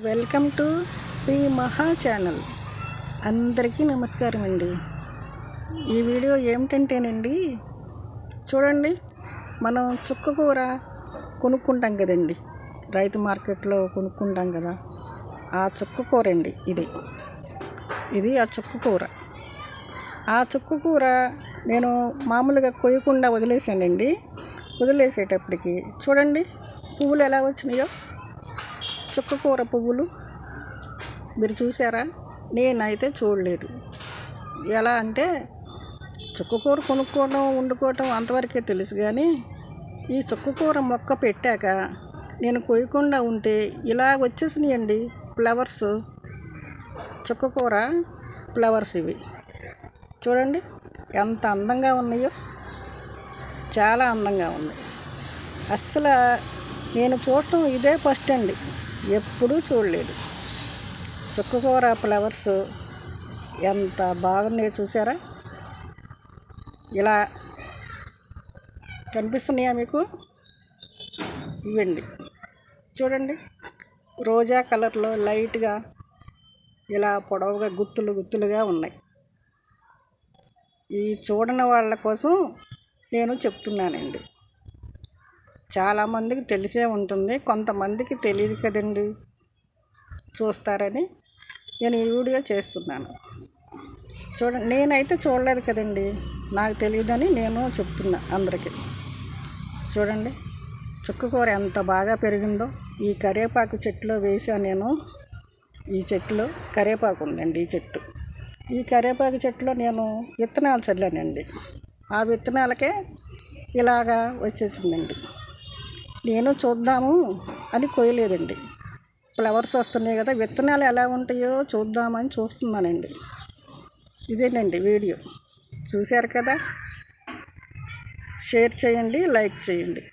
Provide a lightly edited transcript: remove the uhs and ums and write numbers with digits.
Welcome to Shri మహా channel. అందరికీ నమస్కారం అండి. ఈ వీడియో ఏమిటంటేనండి, చూడండి, మనం చుక్కకూర కొనుక్కుంటాం కదండి, రైతు మార్కెట్లో కొనుక్కుంటాం కదా, ఆ చుక్కకూర అండి ఇది ఆ చుక్కకూర. ఆ చుక్కకూర నేను మామూలుగా కొయ్యకుండా వదిలేసానండి. వదిలేసేటప్పటికి చూడండి పువ్వులు ఎలా వచ్చినాయో, చుక్కకూర పువ్వులు మీరు చూసారా? నేనైతే చూడలేదు. ఎలా అంటే చుక్కకూర కొనుక్కోవడం వండుకోవటం అంతవరకే తెలుసు, కానీ ఈ చుక్కకూర మొక్క పెట్టాక నేను కొయ్యకుండా ఉంటే ఇలా వచ్చేసినాయండి ఫ్లవర్స్. చుక్కకూర ఫ్లవర్స్ ఇవి చూడండి ఎంత అందంగా ఉన్నాయో, చాలా అందంగా ఉన్నాయి. అస్సలు నేను చూడటం ఇదే ఫస్ట్ అండి, ఎప్పుడూ చూడలేదు. చుక్కకూర ఫ్లవర్స్ ఎంత బాగున్నాయో చూసారా? ఇలా కనిపిస్తున్నాయా మీకు? ఇవ్వండి చూడండి, రోజా కలర్లో లైట్గా ఇలా పొడవుగా గుత్తులుగా ఉన్నాయి. ఈ చూడని వాళ్ళ కోసం నేను చెప్తున్నానండి. చాలామందికి తెలిసే ఉంటుంది, కొంతమందికి తెలియదు కదండి, చూస్తారని నేను ఈ వీడియో చేస్తున్నాను. చూడండి, నేనైతే చూడలేదు కదండి, నాకు తెలియదని నేను చెప్తున్నా అందరికీ. చూడండి చుక్కకూర ఎంత బాగా పెరిగిందో. ఈ కరివేపాకు చెట్టులో వేసాను నేను. ఈ చెట్టులో కరివేపాకు ఉందండి. ఈ కరివేపాకు చెట్టులో నేను విత్తనాలు చల్లానండి. ఆ విత్తనాలకే ఇలాగా వచ్చేసిందండి. నేను చూద్దాము అని కొయ్యలేదండి. ఫ్లవర్స్ వస్తున్నాయి కదా, విత్తనాలు ఎలా ఉంటాయో చూద్దామని చూస్తున్నానండి. ఇదేనండి వీడియో. చూశారు కదా, షేర్ చేయండి, లైక్ చేయండి.